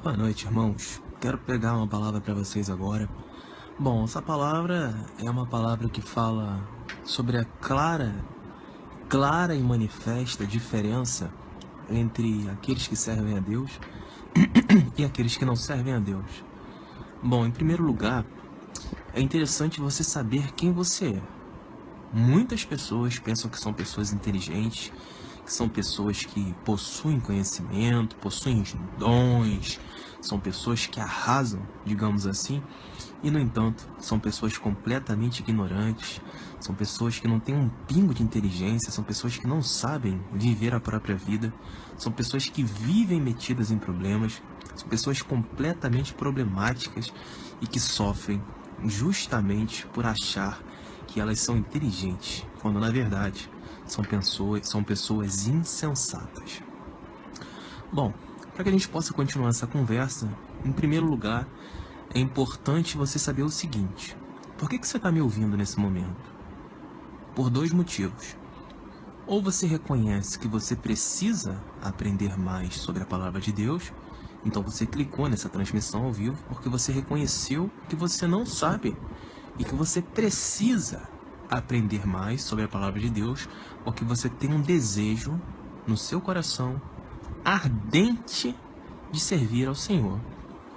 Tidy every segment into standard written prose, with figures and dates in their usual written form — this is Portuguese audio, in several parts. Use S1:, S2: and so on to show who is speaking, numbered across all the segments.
S1: Boa noite, irmãos. Quero pegar uma palavra para vocês agora. Bom, essa palavra é uma palavra que fala sobre a clara e manifesta diferença entre aqueles que servem a Deus e aqueles que não servem a Deus. Bom, em primeiro lugar, é interessante você saber quem você é. Muitas pessoas pensam que são pessoas inteligentes, que são pessoas que possuem conhecimento, possuem dons, são pessoas que arrasam, digamos assim, e no entanto, são pessoas completamente ignorantes, são pessoas que não têm um pingo de inteligência, são pessoas que não sabem viver a própria vida, são pessoas que vivem metidas em problemas, são pessoas completamente problemáticas e que sofrem justamente por achar que elas são inteligentes, quando na verdade são pessoas insensatas. Bom, para que a gente possa continuar essa conversa, em primeiro lugar, é importante você saber o seguinte: por que você está me ouvindo nesse momento? Por dois motivos. Ou você reconhece que você precisa aprender mais sobre a palavra de Deus, então você clicou nessa transmissão ao vivo porque você reconheceu que você não sabe e que você precisa aprender mais sobre a palavra de Deus, porque você tem um desejo no seu coração ardente de servir ao Senhor.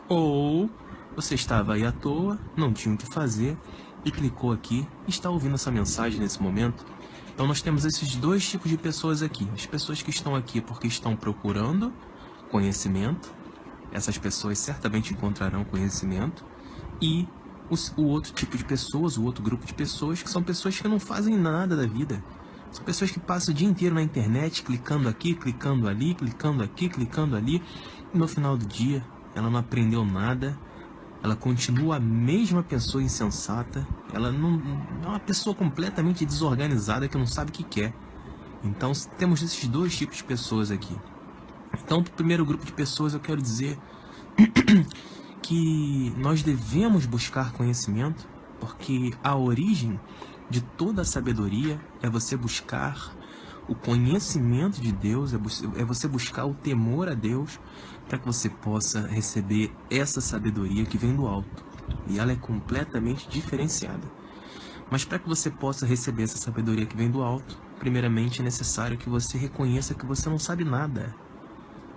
S1: Ou você estava aí à toa, não tinha o que fazer e clicou aqui e está ouvindo essa mensagem nesse momento. Então nós temos esses dois tipos de pessoas aqui. As pessoas que estão aqui porque estão procurando conhecimento, essas pessoas certamente encontrarão conhecimento, e o outro tipo de pessoas, o outro grupo de pessoas, que são pessoas que não fazem nada da vida. São pessoas que passam o dia inteiro na internet, clicando aqui, clicando ali, clicando aqui, clicando ali, e no final do dia ela não aprendeu nada, ela continua a mesma pessoa insensata, ela não é uma pessoa completamente desorganizada que não sabe o que quer. Então temos esses dois tipos de pessoas aqui. Então, para o primeiro grupo de pessoas, eu quero dizer que nós devemos buscar conhecimento, porque a origem de toda a sabedoria é você buscar o conhecimento de Deus, é você buscar o temor a Deus, para que você possa receber essa sabedoria que vem do alto. E ela é completamente diferenciada. Mas para que você possa receber essa sabedoria que vem do alto, primeiramente é necessário que você reconheça que você não sabe nada.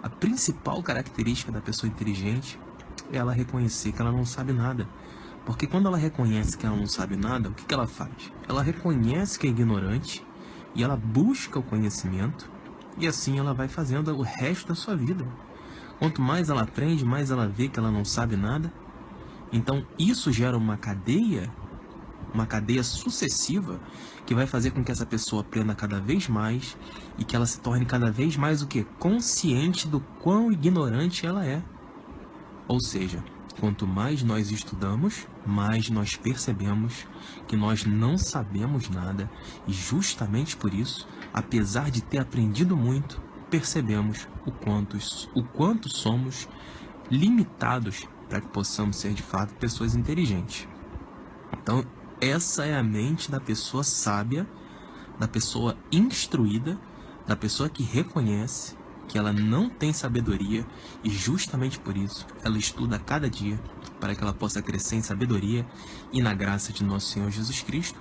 S1: A principal característica da pessoa inteligente é ela reconhecer que ela não sabe nada. Porque quando ela reconhece que ela não sabe nada, o que ela faz? Ela reconhece que é ignorante e ela busca o conhecimento, e assim ela vai fazendo o resto da sua vida. Quanto mais ela aprende, mais ela vê que ela não sabe nada. Então isso gera uma cadeia sucessiva que vai fazer com que essa pessoa aprenda cada vez mais e que ela se torne cada vez mais o quê? Consciente do quão ignorante ela é. Ou seja, quanto mais nós estudamos, mais nós percebemos que nós não sabemos nada, e justamente por isso, apesar de ter aprendido muito, percebemos o quanto somos limitados para que possamos ser de fato pessoas inteligentes. Então, essa é a mente da pessoa sábia, da pessoa instruída, da pessoa que reconhece que ela não tem sabedoria e justamente por isso ela estuda a cada dia para que ela possa crescer em sabedoria e na graça de nosso Senhor Jesus Cristo.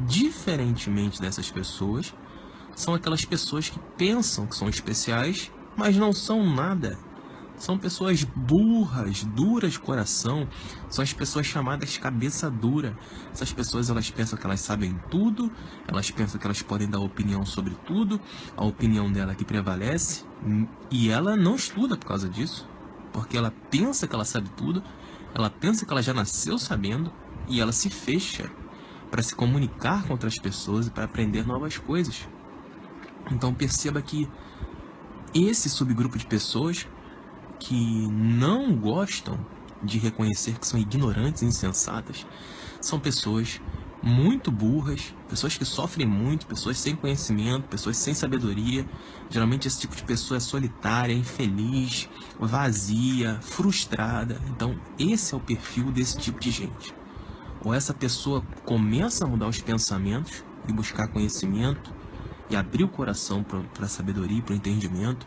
S1: Diferentemente dessas pessoas, são aquelas pessoas que pensam que são especiais, mas não são nada. São pessoas burras, duras de coração, são as pessoas chamadas cabeça dura. Essas pessoas, elas pensam que elas sabem tudo, elas pensam que elas podem dar opinião sobre tudo, a opinião dela que prevalece, e ela não estuda por causa disso, porque ela pensa que ela sabe tudo, ela pensa que ela já nasceu sabendo, e ela se fecha para se comunicar com outras pessoas e para aprender novas coisas. Então perceba que esse subgrupo de pessoas que não gostam de reconhecer que são ignorantes e insensatas, são pessoas muito burras, pessoas que sofrem muito, pessoas sem conhecimento, pessoas sem sabedoria. Geralmente esse tipo de pessoa é solitária, infeliz, vazia, frustrada. Então esse é o perfil desse tipo de gente. Ou essa pessoa começa a mudar os pensamentos e buscar conhecimento e abrir o coração para a sabedoria e para o entendimento,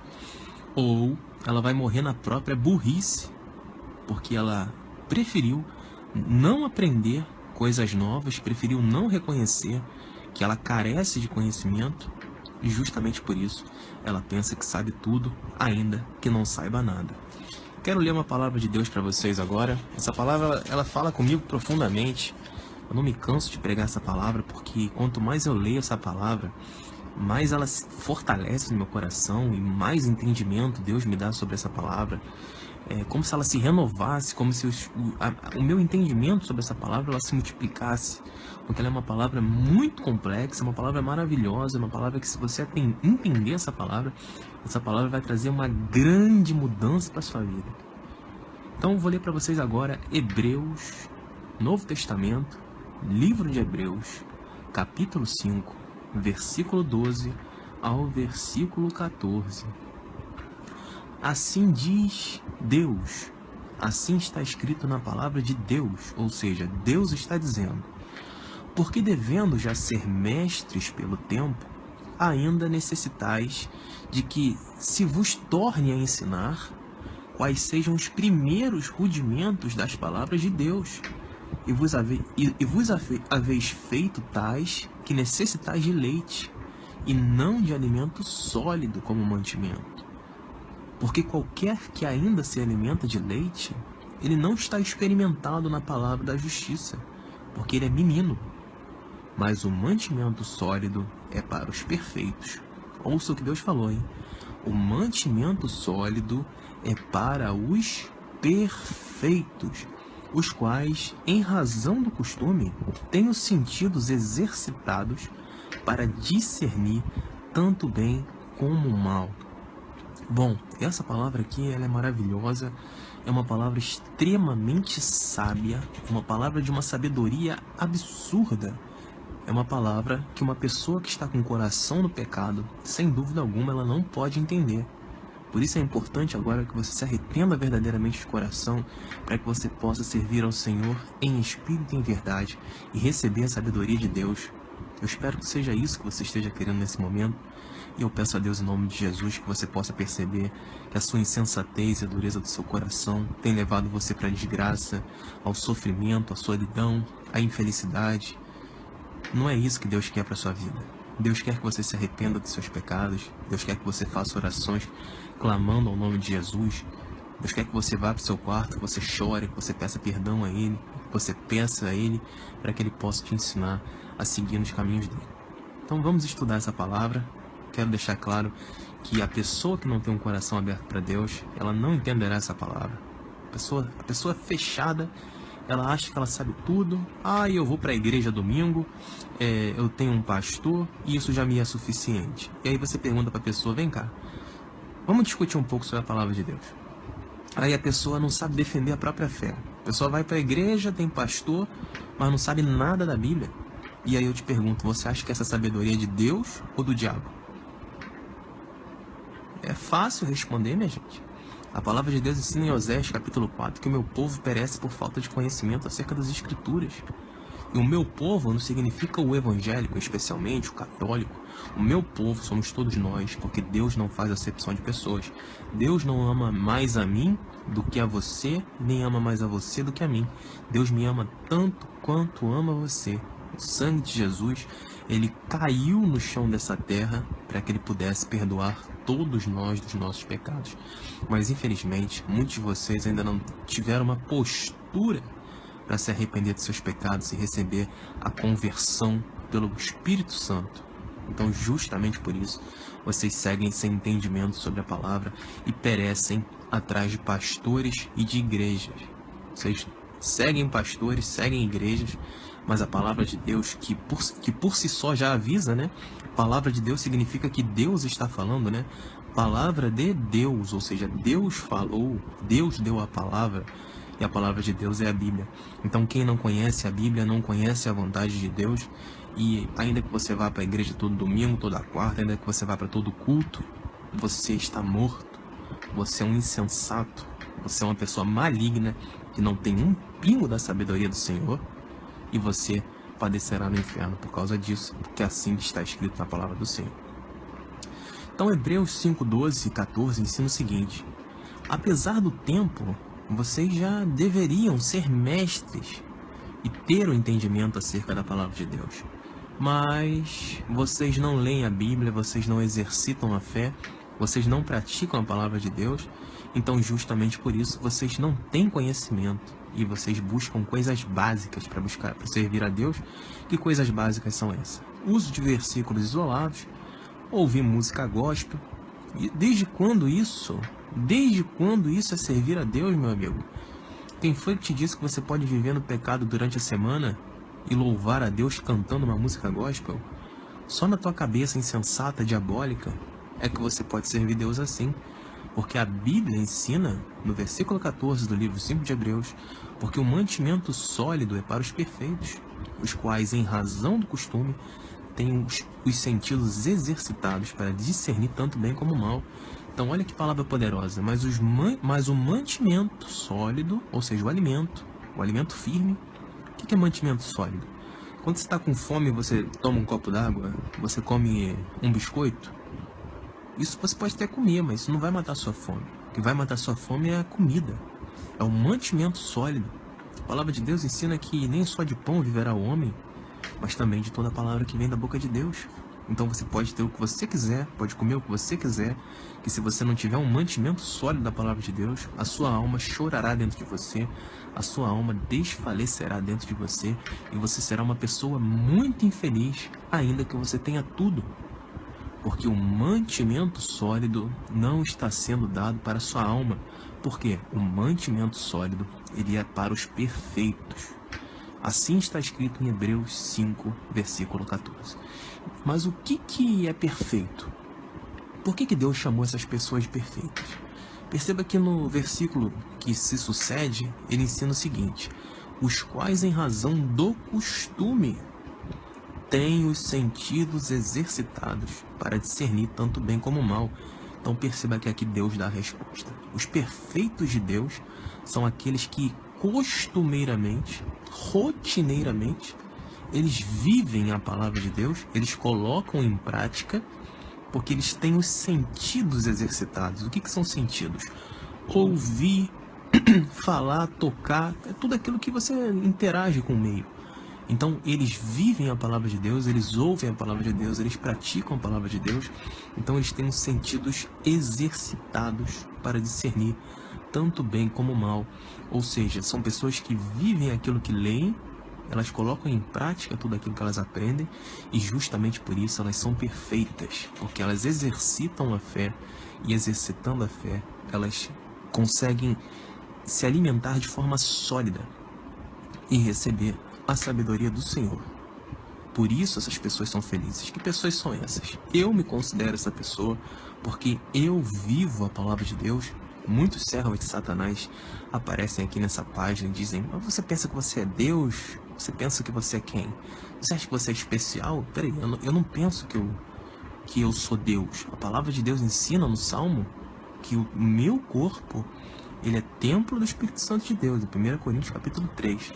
S1: ou ela vai morrer na própria burrice, porque ela preferiu não aprender coisas novas, preferiu não reconhecer que ela carece de conhecimento, e justamente por isso ela pensa que sabe tudo, ainda que não saiba nada. Quero ler uma palavra de Deus para vocês agora. Essa palavra, ela fala comigo profundamente. Eu não me canso de pregar essa palavra, porque quanto mais eu leio essa palavra, mais ela se fortalece no meu coração e mais entendimento Deus me dá sobre essa palavra. É como se ela se renovasse, como se o meu entendimento sobre essa palavra ela se multiplicasse. Porque ela é uma palavra muito complexa, uma palavra maravilhosa, uma palavra que, se você entender essa palavra vai trazer uma grande mudança para a sua vida. Então eu vou ler para vocês agora Hebreus, Novo Testamento, livro de Hebreus, capítulo 5, versículo 12 ao versículo 14. Assim diz Deus, assim está escrito na palavra de Deus, ou seja, Deus está dizendo: porque devendo já ser mestres pelo tempo, ainda necessitais de que se vos torne a ensinar quais sejam os primeiros rudimentos das palavras de Deus, e vos haveis feito tais que necessitais de leite, e não de alimento sólido como mantimento. Porque qualquer que ainda se alimenta de leite, ele não está experimentado na palavra da justiça, porque ele é menino. Mas o mantimento sólido é para os perfeitos. Ouça o que Deus falou, hein? O mantimento sólido é para os perfeitos, os quais, em razão do costume, têm os sentidos exercitados para discernir tanto o bem como o mal. Bom, essa palavra aqui ela é maravilhosa, é uma palavra extremamente sábia, uma palavra de uma sabedoria absurda. É uma palavra que uma pessoa que está com o coração no pecado, sem dúvida alguma, ela não pode entender. Por isso é importante agora que você se arrependa verdadeiramente de coração, para que você possa servir ao Senhor em espírito e em verdade e receber a sabedoria de Deus. Eu espero que seja isso que você esteja querendo nesse momento. E eu peço a Deus, em nome de Jesus, que você possa perceber que a sua insensatez e a dureza do seu coração tem levado você para a desgraça, ao sofrimento, à solidão, à infelicidade. Não é isso que Deus quer para a sua vida. Deus quer que você se arrependa dos seus pecados. Deus quer que você faça orações clamando ao nome de Jesus. Deus quer que você vá para o seu quarto, que você chore, que você peça perdão a Ele, que você peça a Ele para que Ele possa te ensinar a seguir nos caminhos dele. Então vamos estudar essa palavra. Quero deixar claro que a pessoa que não tem um coração aberto para Deus, ela não entenderá essa palavra. A pessoa fechada, ela acha que ela sabe tudo. Eu vou para a igreja domingo, eu tenho um pastor e isso já me é suficiente. E aí você pergunta para a pessoa: vem cá, vamos discutir um pouco sobre a palavra de Deus. Aí a pessoa não sabe defender a própria fé. A pessoa vai para a igreja, tem pastor, mas não sabe nada da Bíblia. E aí eu te pergunto: você acha que essa sabedoria é de Deus ou do diabo? É fácil responder, minha gente. A palavra de Deus ensina em Osés, capítulo 4, que o meu povo perece por falta de conhecimento acerca das Escrituras. E o meu povo não significa o evangélico, especialmente o católico. O meu povo somos todos nós, porque Deus não faz acepção de pessoas. Deus não ama mais a mim do que a você, nem ama mais a você do que a mim. Deus me ama tanto quanto ama você. O sangue de Jesus, ele caiu no chão dessa terra para que ele pudesse perdoar todos nós dos nossos pecados. Mas infelizmente, muitos de vocês ainda não tiveram uma postura para se arrepender de seus pecados e receber a conversão pelo Espírito Santo. Então, justamente por isso, vocês seguem sem entendimento sobre a palavra e perecem atrás de pastores e de igrejas. Vocês seguem pastores, seguem igrejas, mas a palavra de Deus, que por si só já avisa, né? Palavra de Deus significa que Deus está falando, né? Palavra de Deus, ou seja, Deus falou, Deus deu a palavra, e a palavra de Deus é a Bíblia. Então quem não conhece a Bíblia não conhece a vontade de Deus, e ainda que você vá para a igreja todo domingo, toda quarta, ainda que você vá para todo culto, você está morto, você é um insensato, você é uma pessoa maligna, que não tem um pingo da sabedoria do Senhor, e você padecerá no inferno por causa disso, porque assim está escrito na palavra do Senhor. Então Hebreus 5, 12 e 14 ensina o seguinte: Apesar do tempo, vocês já deveriam ser mestres e ter o entendimento acerca da palavra de Deus. Mas vocês não leem a Bíblia, vocês não exercitam a fé, vocês não praticam a palavra de Deus, então justamente por isso vocês não têm conhecimento e vocês buscam coisas básicas para servir a Deus. Que coisas básicas são essas? Uso de versículos isolados, ouvir música gospel. E desde quando isso é servir a Deus, meu amigo? Quem foi que te disse que você pode viver no pecado durante a semana e louvar a Deus cantando uma música gospel? Só na tua cabeça insensata, diabólica, é que você pode servir Deus assim. Porque a Bíblia ensina, no versículo 14 do livro 5 de Hebreus, porque o mantimento sólido é para os perfeitos, os quais, em razão do costume, têm os sentidos exercitados para discernir tanto bem como mal. Então olha que palavra poderosa. Mas o mantimento sólido, ou seja, o alimento firme. O que é mantimento sólido? Quando você está com fome, você toma um copo d'água, você come um biscoito. Isso você pode até comer, mas isso não vai matar sua fome. O que vai matar sua fome é a comida. É o mantimento sólido. A palavra de Deus ensina que nem só de pão viverá o homem, mas também de toda a palavra que vem da boca de Deus. Então você pode ter o que você quiser, pode comer o que você quiser, que se você não tiver um mantimento sólido da palavra de Deus, a sua alma chorará dentro de você, a sua alma desfalecerá dentro de você, e você será uma pessoa muito infeliz, ainda que você tenha tudo. Porque o mantimento sólido não está sendo dado para a sua alma. Porque o mantimento sólido, ele é para os perfeitos. Assim está escrito em Hebreus 5, versículo 14. Mas o que é perfeito? Por que Deus chamou essas pessoas de perfeitas? Perceba que no versículo que se sucede, ele ensina o seguinte: os quais, em razão do costume, têm os sentidos exercitados para discernir tanto bem como mal. Então perceba que aqui Deus dá a resposta. Os perfeitos de Deus são aqueles que costumeiramente, rotineiramente, eles vivem a palavra de Deus, eles colocam em prática, porque eles têm os sentidos exercitados. O que são sentidos? Ouvir, falar, tocar, é tudo aquilo que você interage com o meio. Então, eles vivem a palavra de Deus, eles ouvem a palavra de Deus, eles praticam a palavra de Deus. Então, eles têm os sentidos exercitados para discernir tanto bem como mal. Ou seja, são pessoas que vivem aquilo que leem, elas colocam em prática tudo aquilo que elas aprendem, e justamente por isso elas são perfeitas, porque elas exercitam a fé, e exercitando a fé, elas conseguem se alimentar de forma sólida e receber a sabedoria do Senhor. Por isso essas pessoas são felizes. Que pessoas são essas? Eu me considero essa pessoa porque eu vivo a palavra de Deus. Muitos servos de Satanás aparecem aqui nessa página e dizem: mas você pensa que você é Deus? Você pensa que você é quem? Você acha que você é especial? Peraí, eu não penso que eu sou Deus. A palavra de Deus ensina no Salmo que o meu corpo, ele é templo do Espírito Santo de Deus, em 1 Coríntios capítulo 3.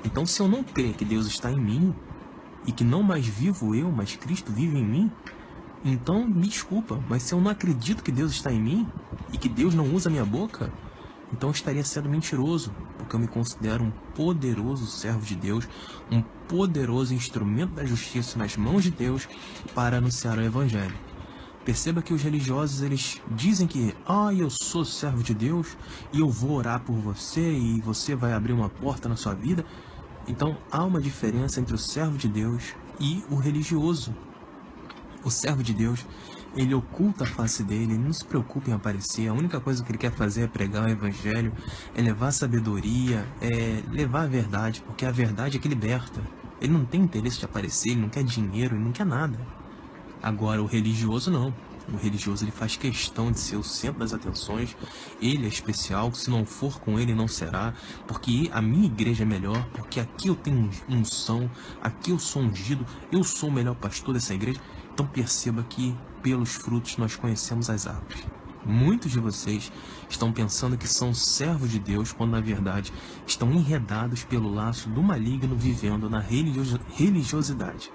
S1: Então, se eu não crer que Deus está em mim, e que não mais vivo eu, mas Cristo vive em mim, então, me desculpa, mas se eu não acredito que Deus está em mim, e que Deus não usa a minha boca, então eu estaria sendo mentiroso, porque eu me considero um poderoso servo de Deus, um poderoso instrumento da justiça nas mãos de Deus para anunciar o Evangelho. Perceba que os religiosos, eles dizem que eu sou servo de Deus e eu vou orar por você e você vai abrir uma porta na sua vida. Então há uma diferença entre o servo de Deus e o religioso. O servo de Deus, ele oculta a face dele, ele não se preocupa em aparecer. A única coisa que ele quer fazer é pregar o Evangelho, é levar a sabedoria, é levar a verdade, porque a verdade é que liberta. Ele não tem interesse de aparecer, ele não quer dinheiro, ele não quer nada. Agora, o religioso não. O religioso, ele faz questão de ser o centro das atenções. Ele é especial, se não for com ele não será, porque a minha igreja é melhor, porque aqui eu tenho unção, aqui eu sou ungido, eu sou o melhor pastor dessa igreja. Então perceba que pelos frutos nós conhecemos as árvores. Muitos de vocês estão pensando que são servos de Deus, quando na verdade estão enredados pelo laço do maligno, vivendo na religiosidade.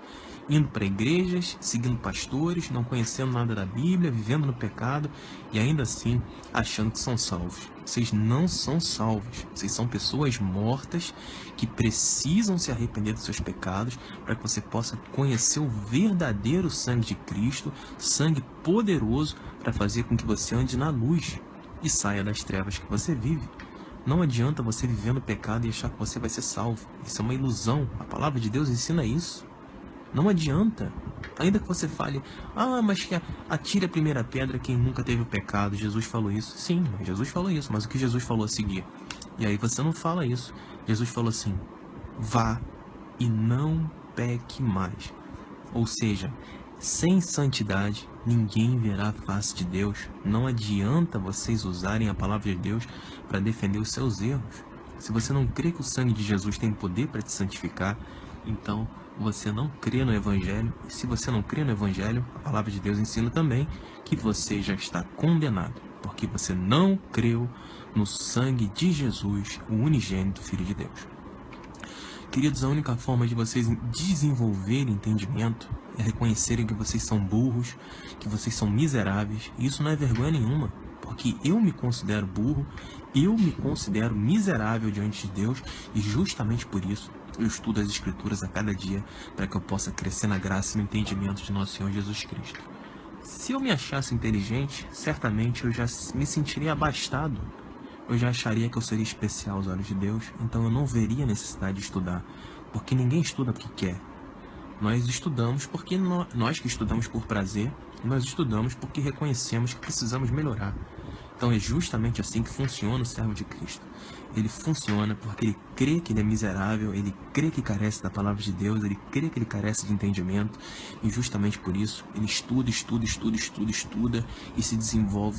S1: indo para igrejas, seguindo pastores, não conhecendo nada da Bíblia, vivendo no pecado e ainda assim achando que são salvos. Vocês não são salvos. Vocês são pessoas mortas que precisam se arrepender dos seus pecados para que você possa conhecer o verdadeiro sangue de Cristo, sangue poderoso para fazer com que você ande na luz e saia das trevas que você vive. Não adianta você viver no pecado e achar que você vai ser salvo. Isso é uma ilusão. A palavra de Deus ensina isso. Não adianta. Ainda que você fale, mas que atire a primeira pedra quem nunca teve o pecado. Jesus falou isso. Sim, Jesus falou isso. Mas o que Jesus falou a seguir? E aí você não fala isso. Jesus falou assim, vá e não peque mais. Ou seja, sem santidade, ninguém verá a face de Deus. Não adianta vocês usarem a palavra de Deus para defender os seus erros. Se você não crê que o sangue de Jesus tem poder para te santificar, então você não crê no Evangelho. E se você não crê no Evangelho, a palavra de Deus ensina também que você já está condenado, porque você não creu no sangue de Jesus, o unigênito Filho de Deus. Queridos, a única forma de vocês desenvolverem entendimento é reconhecerem que vocês são burros, que vocês são miseráveis. E isso não é vergonha nenhuma, porque eu me considero burro, eu me considero miserável diante de Deus, e justamente por isso eu estudo as Escrituras a cada dia para que eu possa crescer na graça e no entendimento de nosso Senhor Jesus Cristo. Se eu me achasse inteligente, certamente eu já me sentiria abastado. Eu já acharia que eu seria especial aos olhos de Deus, então eu não veria necessidade de estudar, porque ninguém estuda porque quer. Nós estudamos porque nós que estudamos por prazer, nós estudamos porque reconhecemos que precisamos melhorar. Então é justamente assim que funciona o servo de Cristo. Ele funciona porque ele crê que ele é miserável, ele crê que carece da palavra de Deus, ele crê que ele carece de entendimento, e justamente por isso ele estuda e se desenvolve.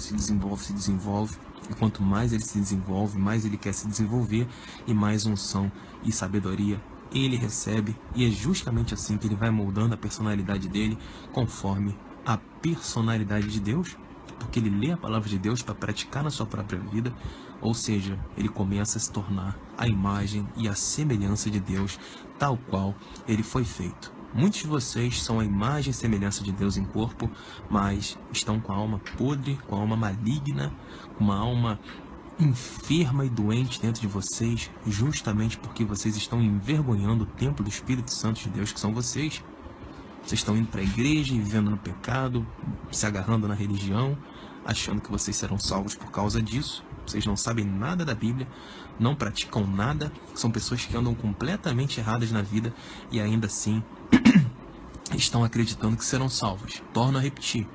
S1: E quanto mais ele se desenvolve, mais ele quer se desenvolver, e mais unção e sabedoria ele recebe, e é justamente assim que ele vai moldando a personalidade dele conforme a personalidade de Deus, porque ele lê a palavra de Deus para praticar na sua própria vida, ou seja, ele começa a se tornar a imagem e a semelhança de Deus, tal qual ele foi feito. Muitos de vocês são a imagem e semelhança de Deus em corpo, mas estão com a alma podre, com a alma maligna, com uma alma enferma e doente dentro de vocês, justamente porque vocês estão envergonhando o templo do Espírito Santo de Deus, que são vocês. Vocês estão indo para a igreja e vivendo no pecado, se agarrando na religião, achando que vocês serão salvos por causa disso. Vocês não sabem nada da Bíblia, não praticam nada, são pessoas que andam completamente erradas na vida e ainda assim estão acreditando que serão salvos. Torno a repetir.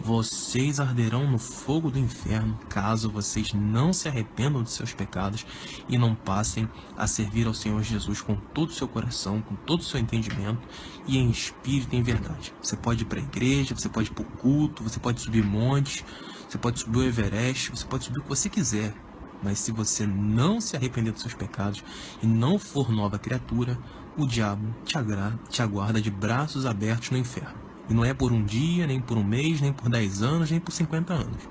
S1: Vocês arderão no fogo do inferno caso vocês não se arrependam de seus pecados e não passem a servir ao Senhor Jesus com todo o seu coração, com todo o seu entendimento e em espírito e em verdade. Você pode ir para a igreja, você pode ir para o culto, você pode subir montes, você pode subir o Everest, você pode subir o que você quiser. Mas se você não se arrepender dos seus pecados e não for nova criatura, o diabo te aguarda de braços abertos no inferno. E não é por um dia, nem por um mês, nem por 10 anos, nem por 50 anos.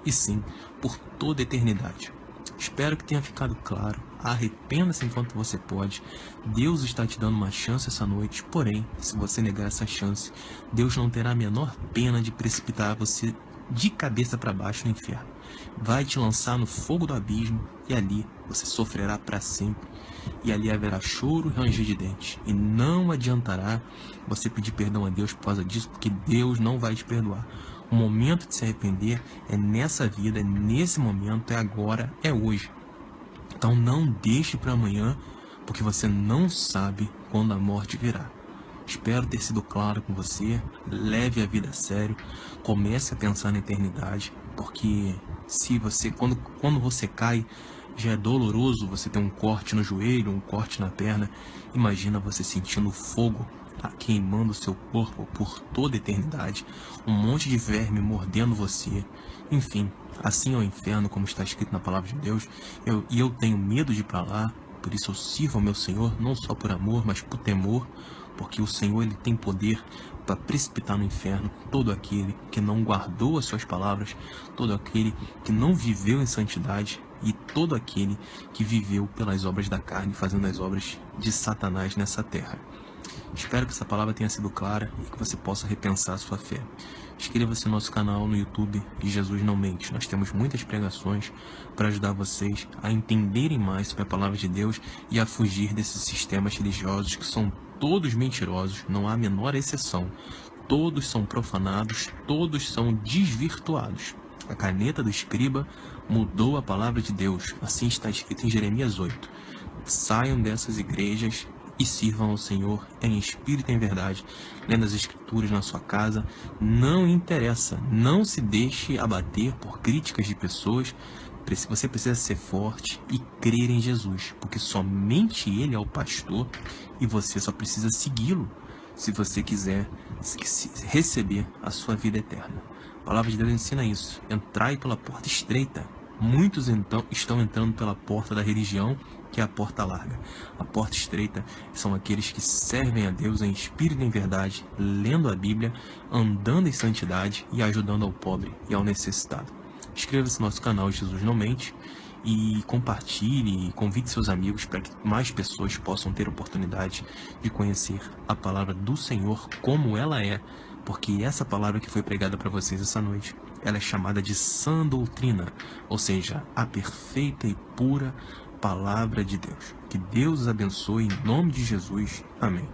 S1: E sim, por toda a eternidade. Espero que tenha ficado claro. Arrependa-se enquanto você pode. Deus está te dando uma chance essa noite. Porém, se você negar essa chance, Deus não terá a menor pena de precipitar você de cabeça para baixo no inferno. Vai te lançar no fogo do abismo e ali você sofrerá para sempre. E ali haverá choro e ranger de dentes. E não adiantará você pedir perdão a Deus por causa disso, porque Deus não vai te perdoar. O momento de se arrepender é nessa vida, é nesse momento, é agora, é hoje. Então não deixe para amanhã, porque você não sabe quando a morte virá. Espero ter sido claro com você. Leve a vida a sério. Comece a pensar na eternidade, porque se você, quando você cai, já é doloroso você ter um corte no joelho, um corte na perna. Imagina você sentindo fogo queimando o seu corpo por toda a eternidade, um monte de verme mordendo você. Enfim, assim é o inferno, como está escrito na palavra de Deus. Eu tenho medo de ir para lá, por isso eu sirvo ao meu Senhor, não só por amor, mas por temor, porque o Senhor ele tem poder para precipitar no inferno todo aquele que não guardou as suas palavras, todo aquele que não viveu em santidade e todo aquele que viveu pelas obras da carne, fazendo as obras de Satanás nessa terra. Espero que essa palavra tenha sido clara e que você possa repensar a sua fé. Inscreva-se no nosso canal no YouTube e Jesus Não Mente. Nós temos muitas pregações para ajudar vocês a entenderem mais sobre a palavra de Deus e a fugir desses sistemas religiosos que são todos mentirosos, não há a menor exceção. Todos são profanados, todos são desvirtuados. A caneta do escriba mudou a palavra de Deus, assim está escrito em Jeremias 8. Saiam dessas igrejas e sirvam ao Senhor em espírito e em verdade, lendo as escrituras na sua casa. Não interessa, não se deixe abater por críticas de pessoas. Você precisa ser forte e crer em Jesus, porque somente Ele é o pastor e você só precisa segui-lo se você quiser receber a sua vida eterna. A palavra de Deus ensina isso. Entrai pela porta estreita. Muitos então estão entrando pela porta da religião, que é a porta larga. A porta estreita são aqueles que servem a Deus em espírito e em verdade, lendo a Bíblia, andando em santidade e ajudando ao pobre e ao necessitado. Inscreva-se no nosso canal Jesus Não Mente e compartilhe e convide seus amigos para que mais pessoas possam ter oportunidade de conhecer a palavra do Senhor como ela é, porque essa palavra que foi pregada para vocês essa noite, ela é chamada de sã doutrina, ou seja, a perfeita e pura palavra de Deus. Que Deus os abençoe em nome de Jesus. Amém.